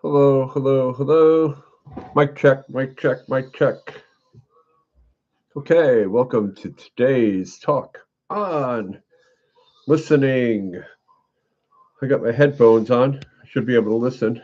Hello, hello, hello. Mic check, mic check, mic check. Okay, welcome to today's talk on listening. I got my headphones on. I should be able to listen.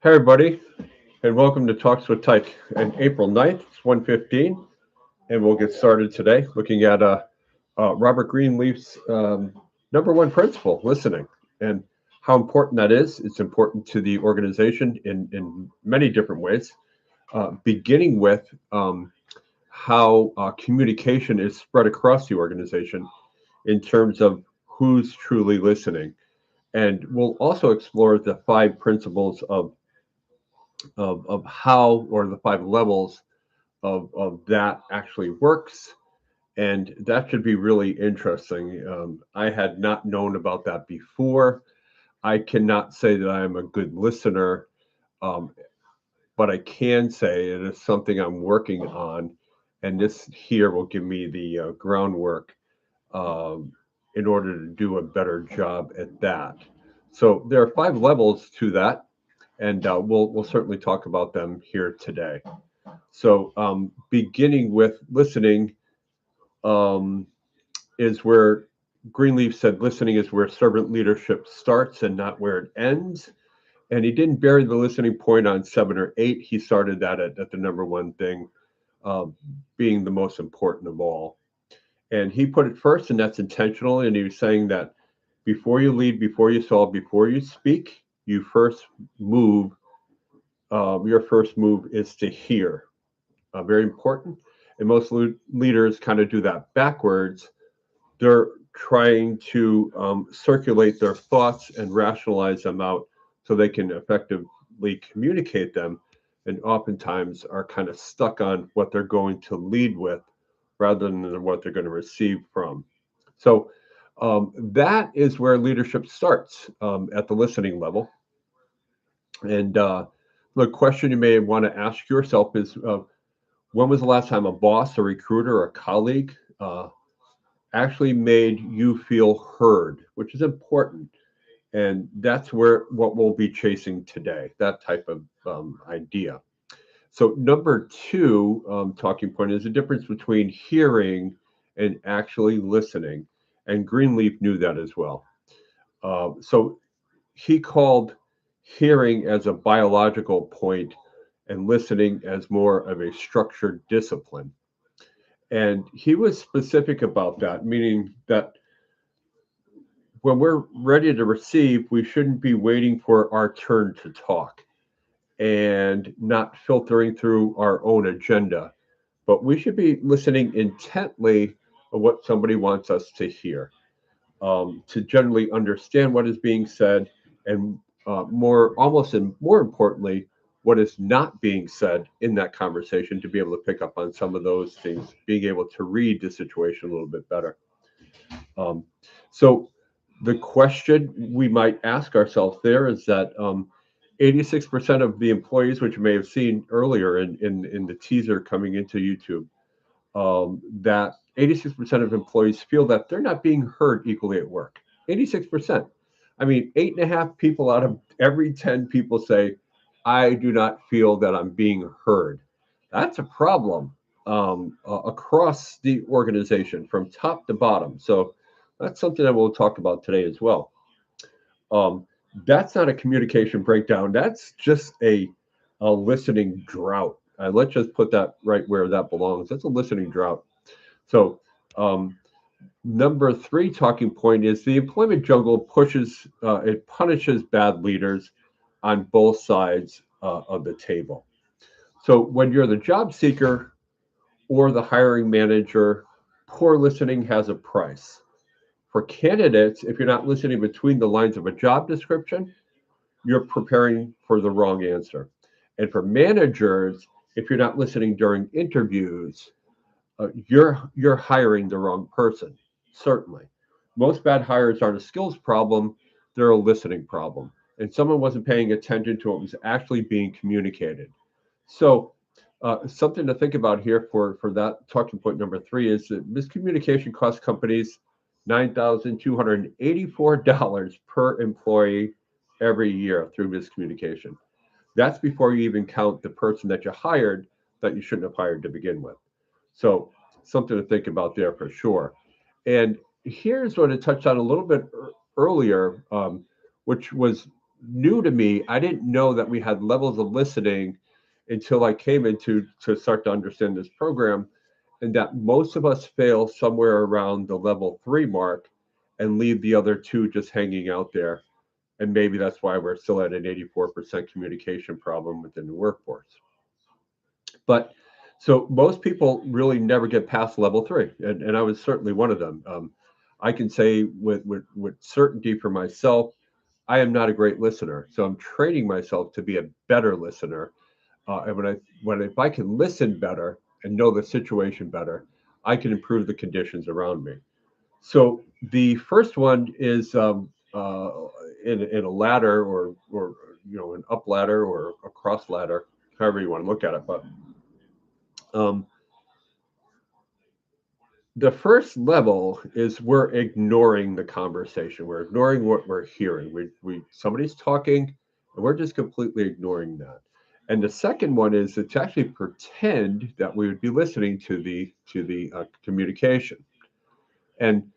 Hey everybody, and welcome to Talks with Tyke. And April 9th, it's 1:15, and we'll get started today looking at Robert Greenleaf's number one principle, listening, and how important that is. It's important to the organization in many different ways, beginning with how communication is spread across the organization in terms of who's truly listening. And we'll also explore the five principles of how, or the five levels of that actually works. And that should be really interesting. I had not known about that before. I cannot say that I am a good listener, um, but I can say it is something I'm working on. And this here will give me the groundwork um, in order to do a better job at that. So there are five levels to that, and we'll certainly talk about them here today. So, beginning with listening um, is where Greenleaf said listening is where servant leadership starts and not where it ends. And he didn't bury the listening point on 7 or 8. He started that at the number one thing, uh, being the most important of all. And he put it first, and that's intentional. And he was saying that before you lead, before you solve, before you speak, you first move. Your first move is to hear. Very important. And most leaders kind of do that backwards. They're trying to circulate their thoughts and rationalize them out so they can effectively communicate them, and oftentimes are kind of stuck on what they're going to lead with rather than what they're going to receive from. So that is where leadership starts at the listening level. And the question you may want to ask yourself is when was the last time a boss, a recruiter, or a colleague actually made you feel heard, which is important. And that's where what we'll be chasing today, that type of idea. So, number two talking point is the difference between hearing and actually listening. And Greenleaf knew that as well. So, he called hearing as a biological point and listening as more of a structured discipline. And he was specific about that, meaning that when we're ready to receive, we shouldn't be waiting for our turn to talk and not filtering through our own agenda, but we should be listening intently of what somebody wants us to hear, to generally understand what is being said, and more, almost and more importantly, what is not being said in that conversation, to be able to pick up on some of those things, being able to read the situation a little bit better. Um, so the question we might ask ourselves there is that 86% of the employees, which you may have seen earlier in the teaser coming into YouTube, that 86% of employees feel that they're not being heard equally at work. 86%. I mean, 8.5 people out of every 10 people say, I do not feel that I'm being heard. That's a problem across the organization from top to bottom. So that's something that we'll talk about today as well. Um, that's not a communication breakdown. That's just a listening drought. Let's just put that right where that belongs. That's a listening drought. So, number three talking point is the employment jungle it punishes bad leaders on both sides of the table. So, when you're the job seeker or the hiring manager, poor listening has a price. For candidates, if you're not listening between the lines of a job description, you're preparing for the wrong answer. And for managers, if you're not listening during interviews, you're hiring the wrong person. Certainly, most bad hires aren't a skills problem; they're a listening problem. And someone wasn't paying attention to what was actually being communicated. So, something to think about here for that talking point number three is that miscommunication costs companies $9,284 per employee every year through miscommunication. That's before you even count the person that you hired that you shouldn't have hired to begin with. So, something to think about there for sure. And here's what I touched on a little bit earlier, which was new to me. I didn't know that we had levels of listening until I came into to start to understand this program, and that most of us fail somewhere around the level 3 mark and leave the other two just hanging out there. And maybe that's why we're still at an 84% communication problem within the workforce. But so most people really never get past level 3, and I was certainly one of them. I can say with certainty for myself, I am not a great listener. So I'm training myself to be a better listener. And when if I can listen better and know the situation better, I can improve the conditions around me. So the first one is in a ladder or an up ladder or a cross ladder, however you want to look at it. But um, the first level is we're ignoring the conversation. We're ignoring what we're hearing. We somebody's talking, and we're just completely ignoring that. And the second one is to actually pretend that we would be listening to the communication. And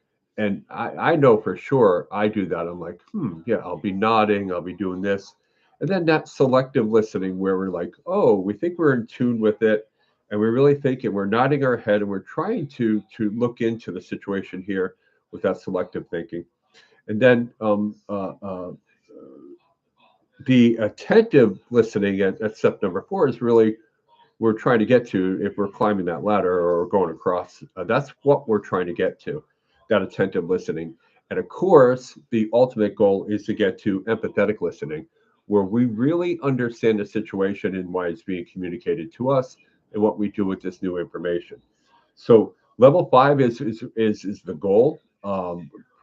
I know for sure I do that. I'm like, yeah, I'll be nodding, I'll be doing this. And then that selective listening where we're like, oh, we think we're in tune with it, and we really think it, we're nodding our head and we're trying to look into the situation here with that selective thinking. And then the attentive listening at step number 4 is really we're trying to get to if we're climbing that ladder or going across. That's what we're trying to get to, that attentive listening. And of course, the ultimate goal is to get to empathetic listening, where we really understand the situation and why it's being communicated to us and what we do with this new information. So level 5 is the goal.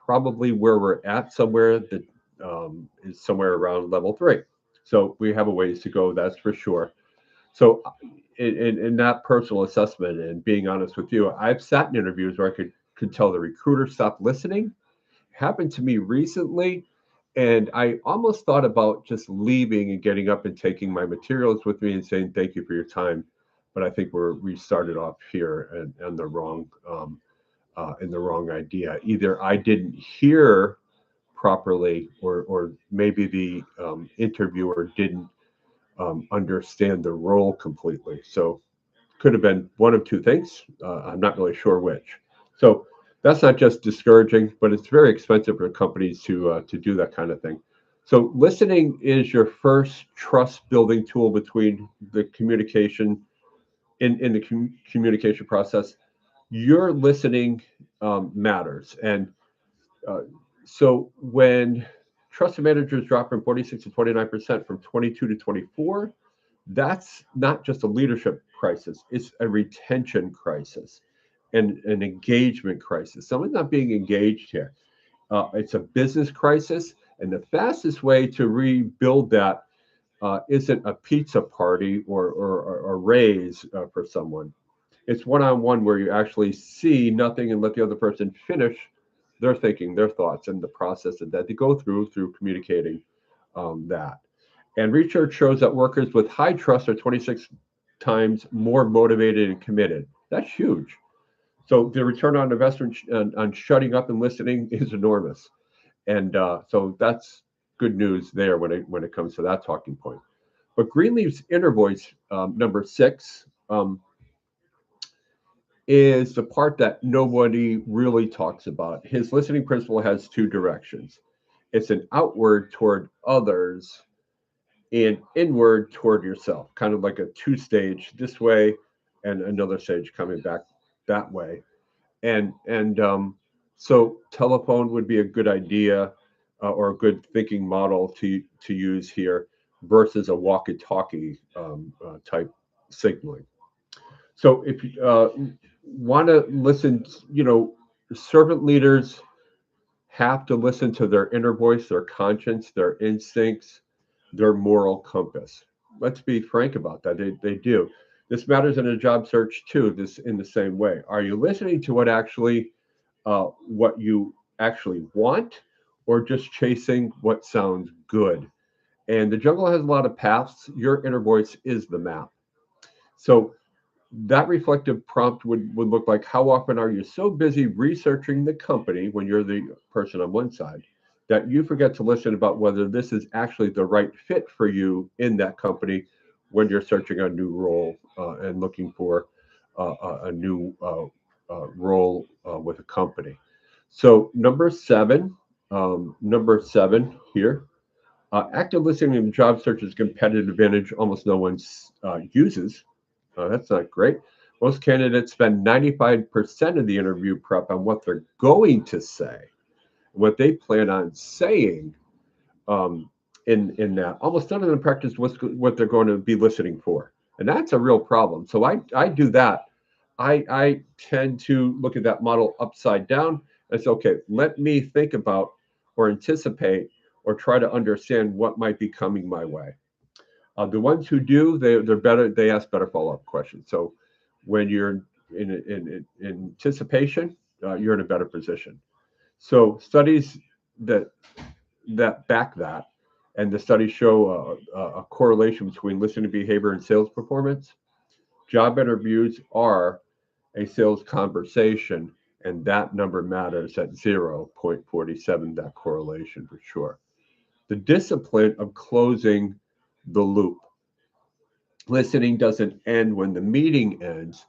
Probably where we're at somewhere that is somewhere around level 3. So we have a ways to go, that's for sure. So in that personal assessment and being honest with you, I've sat in interviews where I could tell the recruiter stopped listening. Happened to me recently, and I almost thought about just leaving and getting up and taking my materials with me and saying thank you for your time. But I think we started off here and the wrong in the wrong idea. Either I didn't hear properly, or maybe the interviewer didn't understand the role completely. So could have been one of two things. I'm not really sure which. So that's not just discouraging, but it's very expensive for companies to do that kind of thing. So listening is your first trust building tool between the communication in the communication process. Your listening matters, and uh, so when trusted managers drop from 46 to 29% from 22 to 24, that's not just a leadership crisis, it's a retention crisis and an engagement crisis. Someone's not being engaged here. It's a business crisis. And the fastest way to rebuild that isn't a pizza party or a raise for someone. It's one on one where you actually see nothing and let the other person finish their thinking, their thoughts, and the process that they go through communicating that. And research shows that workers with high trust are 26 times more motivated and committed. That's huge. So the return on investment on shutting up and listening is enormous. And so that's good news there when it comes to that talking point. But Greenleaf's inner voice, number 6, is the part that nobody really talks about. His listening principle has two directions. It's an outward toward others and inward toward yourself, kind of like a two-stage this way and another stage coming back that way. And so telephone would be a good idea or a good thinking model to use here versus a walkie-talkie type signaling. So if you want to listen, servant leaders have to listen to their inner voice, their conscience, their instincts, their moral compass. Let's be frank about that. They do. This matters in a job search too. This in the same way. Are you listening to what you actually want, or just chasing what sounds good? And the jungle has a lot of paths. Your inner voice is the map. So that reflective prompt would look like, how often are you so busy researching the company when you're the person on one side that you forget to listen about whether this is actually the right fit for you in that company when you're searching a new role and looking for a new role with a company. So number seven here, active listening in job search is a competitive advantage almost no one uses. That's not great. Most candidates spend 95% of the interview prep on what they're going to say, what they plan on saying um, in that. Almost none of them practice what they're going to be listening for, and that's a real problem. So I do that. I tend to look at that model upside down and say, okay, let me think about or anticipate or try to understand what might be coming my way. The ones who do, they're better. They ask better follow up questions. So when you're in anticipation, you're in a better position. So studies that back that, and the studies show a correlation between listening behavior and sales performance. Job interviews are a sales conversation, and that number matters at 0.47. That correlation for sure. The discipline of closing the loop. Listening doesn't end when the meeting ends,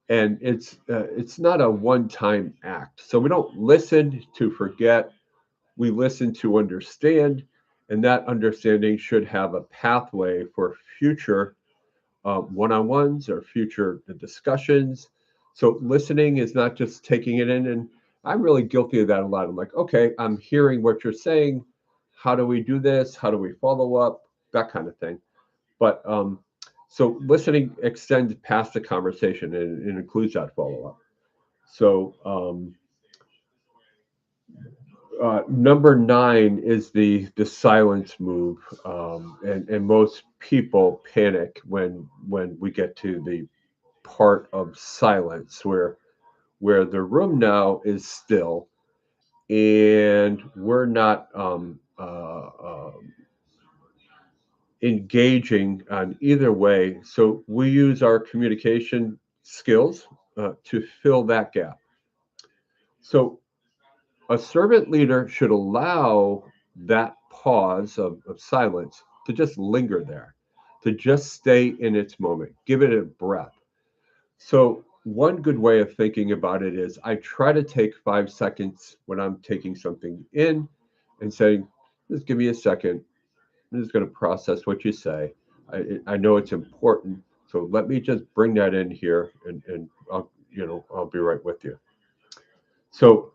and it's not a one-time act. So we don't listen to forget, we listen to understand, and that understanding should have a pathway for future one-on-ones or future discussions. So listening is not just taking it in, and I'm really guilty of that a lot. I'm like, okay, I'm hearing what you're saying. How do we do this? How do we follow up? That kind of thing. But so listening extends past the conversation and it includes that follow up. So number nine is the silence move, and most people panic when we get to the part of silence where the room now is still and we're not engaging on either way. So we use our communication skills to fill that gap. So a servant leader should allow that pause of silence to just linger there, to just stay in its moment, give it a breath. So, one good way of thinking about it is I try to take 5 seconds when I'm taking something in and saying, just give me a second. I'm just going to process what you say. I know it's important. So let me just bring that in here and I'll be right with you. So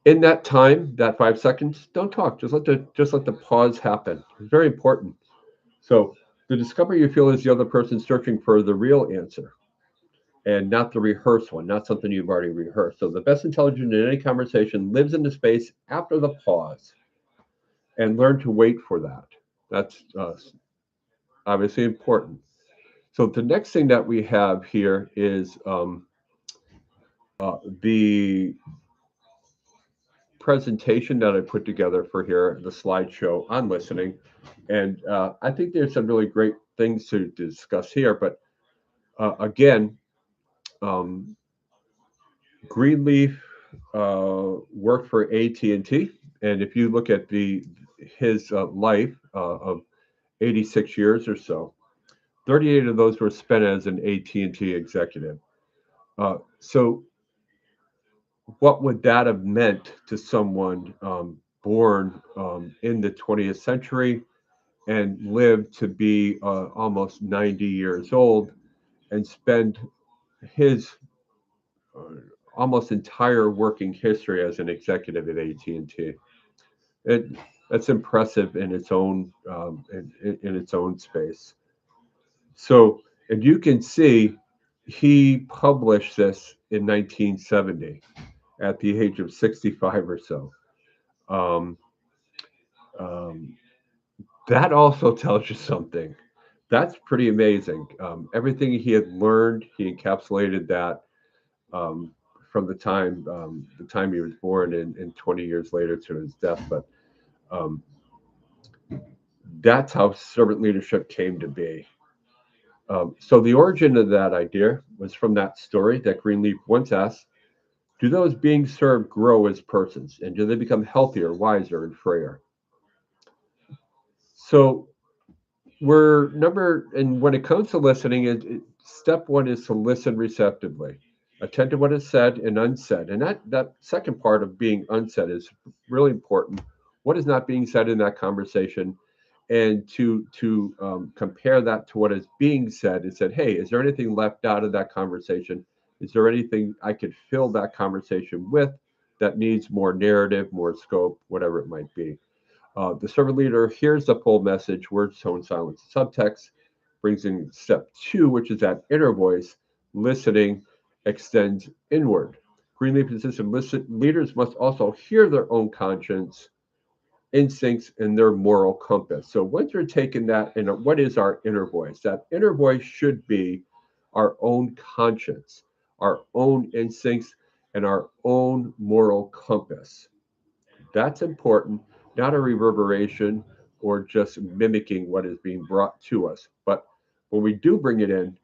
in that time, that 5 seconds, don't talk. Just let the pause happen. It's very important. So the discovery you feel is the other person searching for the real answer and not the rehearsed one, not something you've already rehearsed. So the best intelligence in any conversation lives in the space after the pause, and learn to wait for that. That's obviously important. So the next thing that we have here is the presentation that I put together for here, the slideshow on listening. And I think there's some really great things to discuss here. But again, um, Greenleaf worked for AT&T, and if you look at the his life of 86 years or so, 38 of those were spent as an AT&T executive. So what would that have meant to someone born in the 20th century and lived to be almost 90 years old and spend his uh, almost entire working history as an executive at AT&T? It That's impressive in its own in its own space. So, and you can see he published this in 1970 at the age of 65 or so. Um, um, that also tells you something. That's pretty amazing. Everything he had learned, he encapsulated that um, from the time he was born and 20 years later to his death. But um, that's how servant leadership came to be. So the origin of that idea was from that story that Greenleaf once asked, Do those being served grow as persons? And do they become healthier, wiser, and freer? So and when it comes to listening, step one is to listen receptively. Attend to what is said and unsaid. And that second part of being unsaid is really important. What is not being said in that conversation? And to compare that to what is being said and said, hey, is there anything left out of that conversation? Is there anything I could fill that conversation with that needs more narrative, more scope, whatever it might be? The servant leader hears the full message, words, tone, silence, subtext, brings in step two, which is that inner voice. Listening extends inward. Greenleaf system leaders must also hear their own conscience, instincts, and their moral compass. So once you're taking that, and what is our inner voice? That inner voice should be our own conscience, our own instincts, and our own moral compass. That's important, not a reverberation or just mimicking what is being brought to us. But when we do bring it in,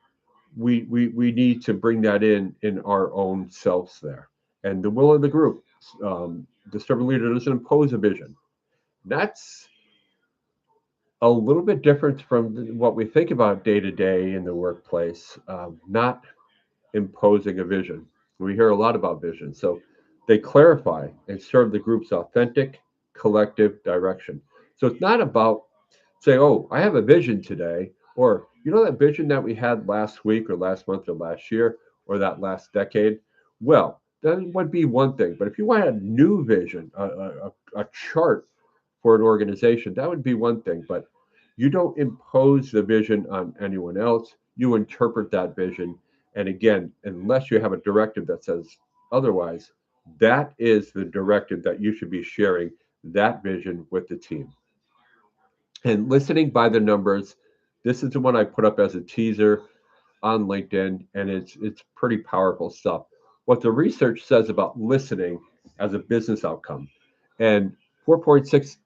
we need to bring that in our own selves there. And the will of the group, the servant leader doesn't impose a vision. That's a little bit different from what we think about day to day in the workplace, not imposing a vision. We hear a lot about vision. So they clarify and serve the group's authentic collective direction. So it's not about saying, oh, I have a vision today, or that vision that we had last week or last month or last year or that last decade. Well, that would be one thing. But if you want a new vision, a chart for an organization, that would be one thing. But you don't impose the vision on anyone else. You interpret that vision. And again, unless you have a directive that says otherwise, that is the directive that you should be sharing that vision with the team. And listening by the numbers, this is the one I put up as a teaser on LinkedIn, and it's pretty powerful stuff. What the research says about listening as a business outcome, and 4.6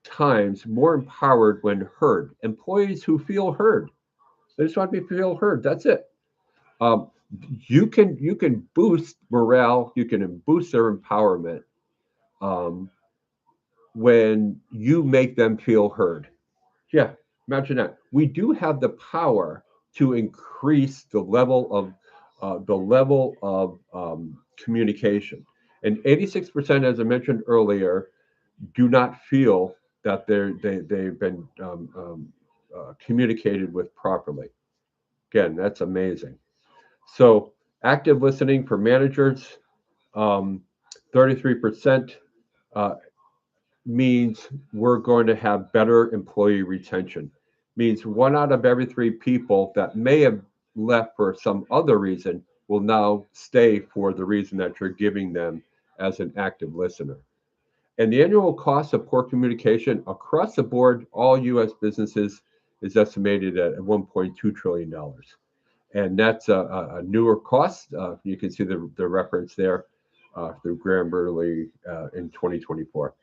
times more empowered when heard. Employees who feel heard, they just want to feel heard. That's it. Um, you can boost morale. You can boost their empowerment um, when you make them feel heard. Yeah, imagine that. We do have the power to increase the level of communication, and 86%, as I mentioned earlier, do not feel that they've been communicated with properly. Again, that's amazing. So active listening for managers, um, 33% uh, means we're going to have better employee retention. Means one out of every three people that may have left for some other reason will now stay for the reason that you're giving them as an active listener. And the annual cost of poor communication across the board, all U.S. businesses, is estimated at $1.2 trillion. And that's a newer cost. You can see the reference there through Graham Burley in 2024.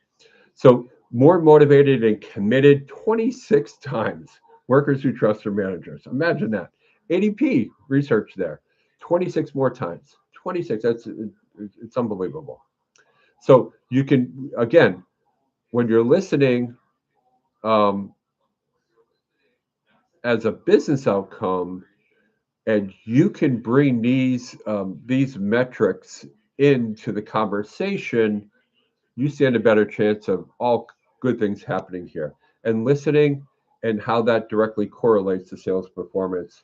So more motivated and committed 26 times workers who trust their managers. Imagine that. ADP research there, 26 more times. 26, it's unbelievable. So you can, again, when you're listening um, as a business outcome, and you can bring these metrics into the conversation, you stand a better chance of all good things happening here. And listening and how that directly correlates to sales performance.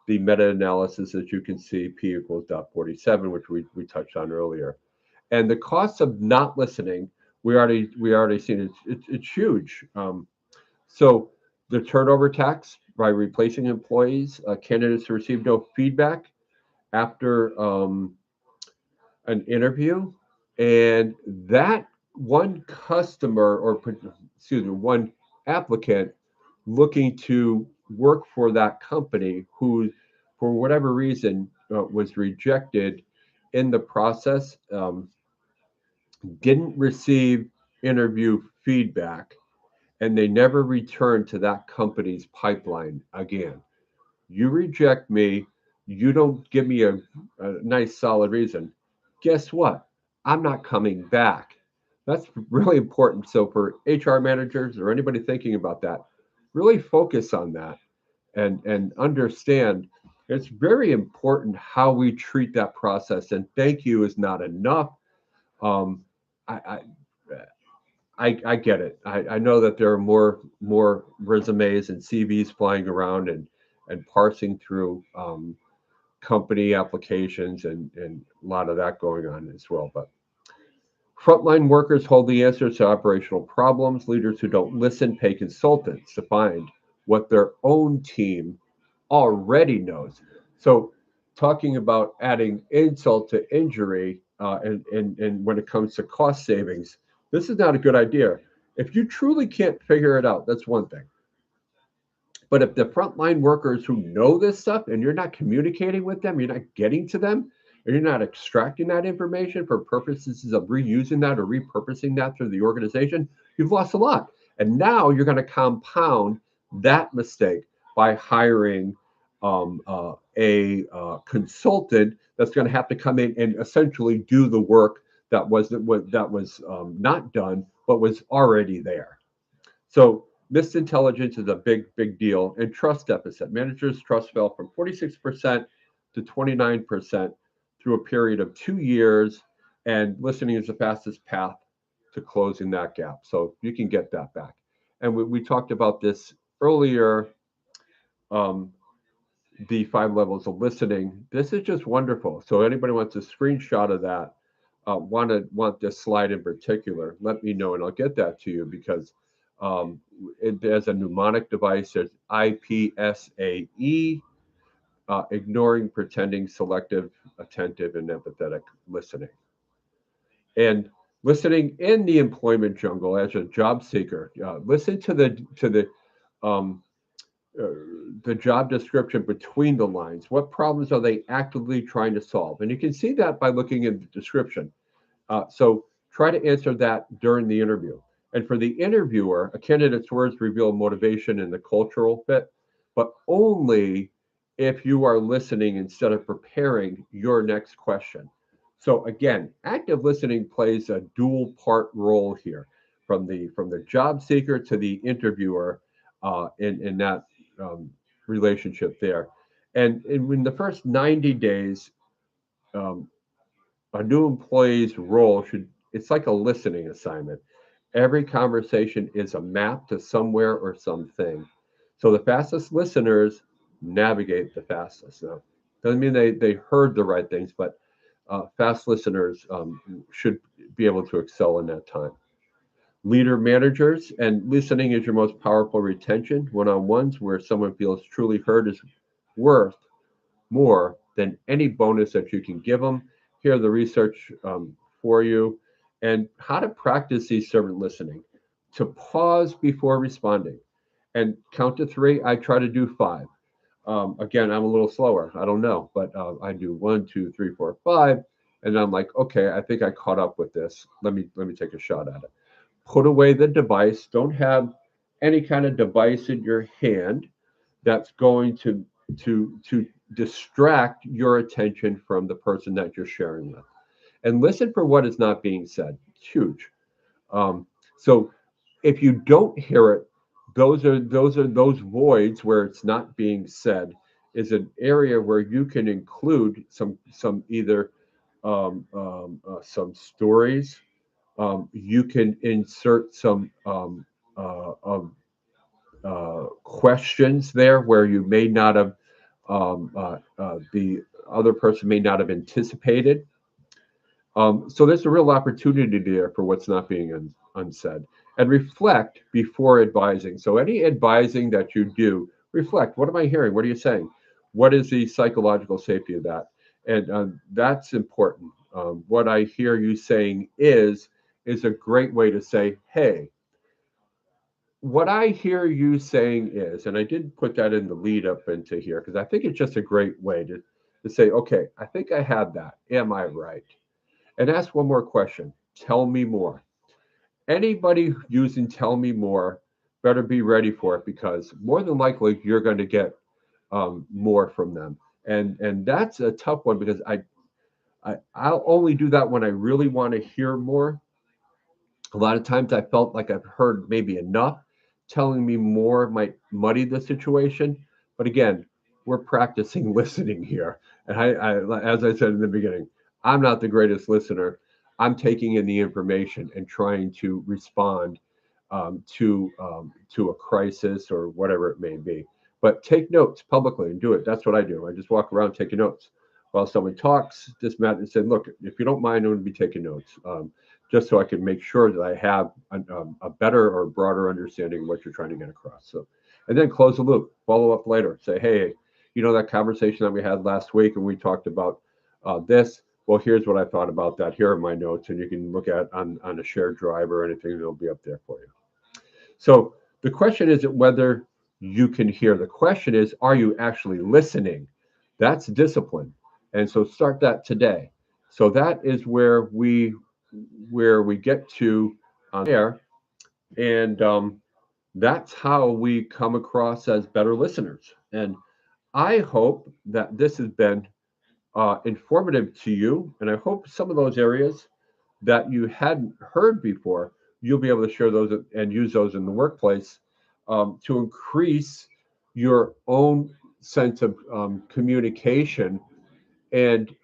The meta-analysis, as you can see, P equals 0.47, which we touched on earlier. And the cost of not listening, we already seen it's huge. So the turnover tax by replacing employees, candidates who receive no feedback after an interview, and that one customer or excuse me, one applicant looking to work for that company who, for whatever reason, was rejected in the process, didn't receive interview feedback, and they never returned to that company's pipeline again. You reject me, you don't give me a nice solid reason. guess what? I'm not coming back. That's really important. So for HR managers or anybody thinking about that, really focus on that and understand it's very important how we treat that process. And thank you is not enough. Um, I, I get it. I know that there are more resumes and CVs flying around and parsing through company applications and a lot of that going on as well. But frontline workers hold the answers to operational problems. Leaders who don't listen pay consultants to find what their own team already knows. So, talking about adding insult to injury, and when it comes to cost savings, this is not a good idea. If you truly can't figure it out, that's one thing. But if the frontline workers who know this stuff and you're not communicating with them, you're not getting to them, and you're not extracting that information for purposes of reusing that or repurposing that through the organization, you've lost a lot. And now you're going to compound that mistake by hiring a consultant that's going to have to come in and essentially do the work that was not done but was already there. So missed intelligence is a big deal. And trust deficit. Managers' trust fell from 46% to 29% through a period of 2 years. And listening is the fastest path to closing that gap. So you can get that back. And we talked about this earlier, um, the 5 levels of listening. This is just wonderful. So anybody wants a screenshot of that, want this slide in particular, let me know and I'll get that to you because there's a mnemonic device. There's IPSAE, ignoring, pretending, selective, attentive, and empathetic listening. And listening in the employment jungle as a job seeker, listen um, uh, the job description between the lines. What problems are they actively trying to solve? And you can see that by looking at the description. So try to answer that during the interview. And for the interviewer, a candidate's words reveal motivation and the cultural fit, but only if you are listening instead of preparing your next question. So again, active listening plays a dual part role here, from the job seeker to the interviewer, in that um, relationship there. And in the first 90 days, um, a new employee's role should it's like a listening assignment. Every conversation is a map to somewhere or something. So the fastest listeners navigate the fastest. Now, doesn't mean they heard the right things, but fast listeners should be able to excel in that time. Leader managers, and listening is your most powerful retention. One on ones where someone feels truly heard is worth more than any bonus that you can give them. Here are the research for you and how to practice these servant listening. To pause before responding and count to three. I try to do five. Again, I'm a little slower. I don't know, but I do one, two, three, four, five, and I'm like, okay, I think I caught up with this. Let me take a shot at it. Put away the device. Don't have any kind of device in your hand that's going to distract your attention from the person that you're sharing with, and listen for what is not being said. It's huge. um, so if you don't hear it, those voids where it's not being said is an area where you can include some either some stories. You can insert some questions there where you may not have the other person may not have anticipated. So there's a real opportunity there for what's not being unsaid. And reflect before advising. So any advising that you do, reflect. What am I hearing? What are you saying? What is the psychological safety of that? And that's important. What I hear you saying is a great way to say, hey, what I hear you saying is, and I did put that in the lead up into here because I think it's just a great way to say, okay, I think I have that. Am I right? And ask one more question. Tell me more. Anybody using tell me more better be ready for it because more than likely you're going to get more from them. And that's a tough one because I'll only do that when I really want to hear more. A lot of times I felt like I've heard maybe enough. Telling me more might muddy the situation. But again, we're practicing listening here. And as I said in the beginning, I'm not the greatest listener. I'm taking in the information and trying to respond to a crisis or whatever it may be. But take notes publicly and do it. That's what I do. I just walk around taking notes while someone talks. This Matt and said, "Look, if you don't mind, I'm going to be taking notes, just so I can make sure that I have a better or broader understanding of what you're trying to get across." So, and then close the loop. Follow up later. Say, "Hey, you know that conversation that we had last week, and we talked about this." Well, here's what I thought about that. Here are my notes, and you can look at on a shared drive or anything. It'll be up there for you. So the question isn't whether you can hear. The question is, are you actually listening? That's discipline. And so start that today. So that is where we get to there, and that's how we come across as better listeners. And I hope that this has been informative to you, and I hope some of those areas that you hadn't heard before, you'll be able to share those and use those in the workplace to increase your own sense of communication and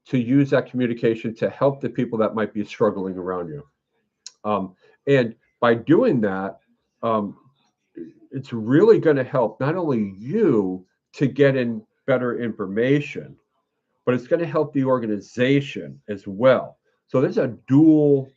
to use that communication to help the people that might be struggling around you. And by doing that, um, it's really going to help not only you to get in better information, but it's going to help the organization as well. So there's a dual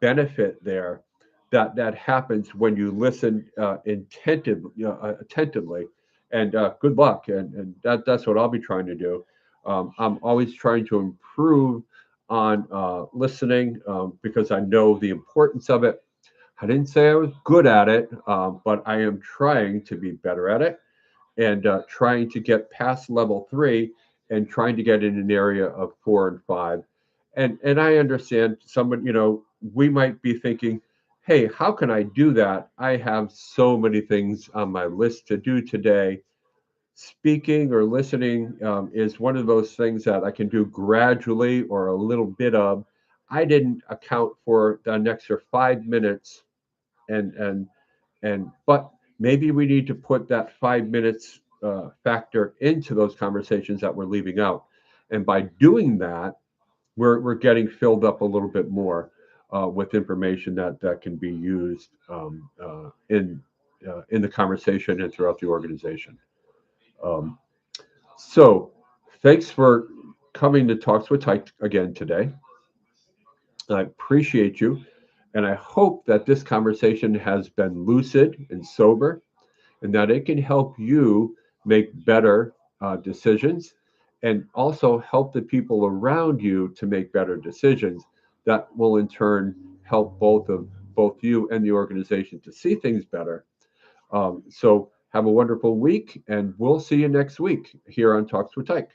benefit there that happens when you listen attentively. And good luck. And that's what I'll be trying to do. I'm always trying to improve on listening because I know the importance of it. I didn't say I was good at it, but I am trying to be better at it and trying to get past level 3 and trying to get in an area of 4 and 5. And I understand someone, we might be thinking, hey, how can I do that? I have so many things on my list to do today. Speaking or listening is one of those things that I can do gradually or a little bit of. I didn't account for an extra 5 minutes and but maybe we need to put that 5 minutes factor into those conversations that we're leaving out, and by doing that, we're getting filled up a little bit more with information that can be used in the conversation and throughout the organization. Um, so, thanks for coming to Talks with Tyke again today. I appreciate you, and I hope that this conversation has been lucid and sober and that it can help you make better decisions and also help the people around you to make better decisions that will in turn help both you and the organization to see things better. So have a wonderful week, and we'll see you next week here on Talks with Tyke.